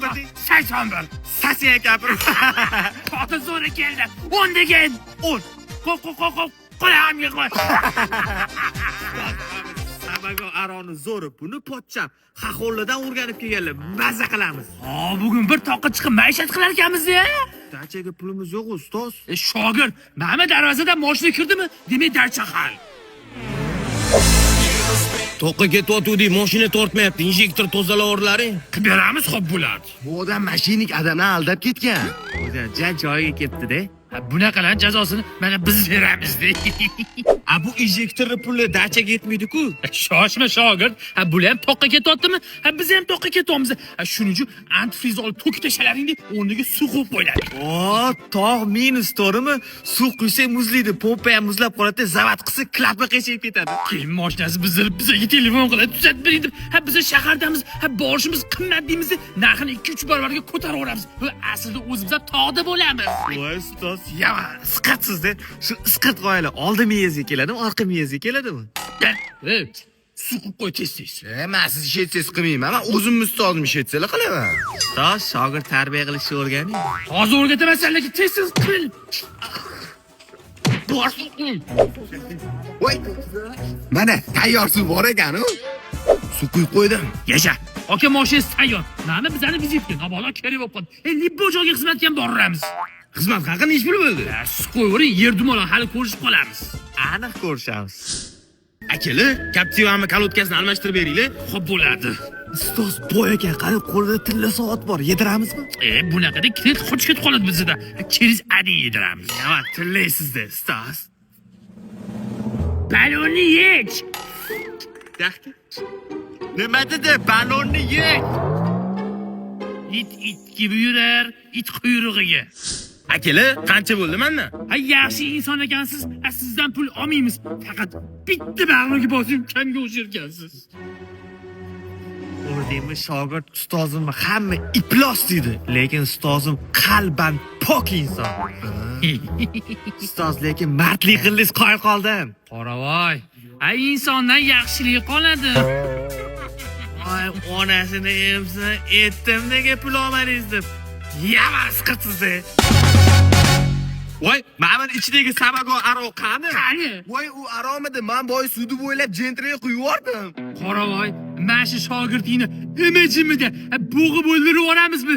birding? 81. Sasiya gapir. Ota zo'ri keldi. 10 degan. 10. Qo'yamga qo'y. Sabago aroni zo'ri buni pochcham Xaxollidan o'rganib kelganlar. Maza qilamiz. Ha, bugun bir toqqa chiqib maishat qilar ekanmiz-ya. Dachaga pulimiz yo'q, ustoz. Shogird, mana darvozadan mashina kirdimi? Demak, darcha hal. To'qqa ketyapti, mashina tortmayapti. Injektor tozalavorlaring. Qilib beramiz, xo'p bo'ladi. Bu odam mashinik adamni aldab ketgan. Jan joyiga ketdi-da. Bunaqalar jazosini mana biz beramiz-da. Bu injektorni puli dachaga yetmaydi-ku. Shoshma shogird. Bular ham toqqa ketyaptimi? Biz ham toqqa ketyapmiz. Shuning uchun antifriz olib to'kib tashlalaringda o'rniga suv qo'yib qo'yiladi. Tog' minus to'g'rimi? Suv quysa muzlaydi, pompa ham muzlab qoladi, zavat qilsa klapma qiyshib ketadi. Keyin mashinasi bizilib bizga telefon qiladi, tuzatib bering deb. Biz shahardamiz, borishimiz qimmat deymiz, narxini 2-3 barobarga ko'taraveramiz. Bu aslida o'zimiz tog'da bo'lamiz. Voy ustoz, yama isqatsizda. Shu isqat g'oyalar oldi miyangizga keladimi, orqa miyangizga keladimi? Suv qilib qo'y tez-tez. Men siz ish etsangiz qilmayman. Men o'zimni ustozim ish etsalar qilaman. Ustoz, shogird tarbiya qilishni o'rganing. Hozir o'rgataman senlarga, tez-tez qil. Voy. Mana tayyor suv bor ekan-ku. Suv quyib qo'ydim. Yasha. Aka mashinasi tayyor. Mana bizani vizitka, nabalo kerak bo'lib qoldi. Libbo joyga xizmatga ham boramiz. Xizmat haqida ish puli bo'ldi. Suv qo'yavering, yer dumaloq hali ko'rishib qolamiz. Aniq ko'rishamiz. Akili, Captiva'ni kalotkasini almashtirib beringlar. Xo'p bo'ladi. Ustoz, boy ekan, qarib qo'lida tilla soat bor. Yediramizmi? Bunaqada kret qochib ketib qoladi bizda. Keriz ading yediramiz. Nima tillaysiz-da, ustoz? Balonni yech. Yaxshi. Nima dedi? Balonni yech. It gibi yurar, it quyrug'iga. Akili, qancha bo'ldi mendan? Yaxshi inson ekansiz, sizdan pul olmaymiz. Faqat bitta bag'riga bosing, kamga o'shirgansiz. O'rdingmi, shogird ustozimni hamma iflos deydi, lekin ustozim qalban pok inson. Ustoz, lekin mardlik qildingiz, qo'y qoldim. Qoravoy, insondan yaxshilik qoladi. Ay, onasini emsa, etdim nega pul olmadingiz deb. Yamas qilsiz-da. Voy, mana ichidagi sabago aro qani? Qani? Voy, u aromidi. Men boy suvni bo'ylab jentraga quyib yubordim. Qoravoy, mana shu shogirdingni imijimida bo'g'ib o'ldirib yuboramizmi?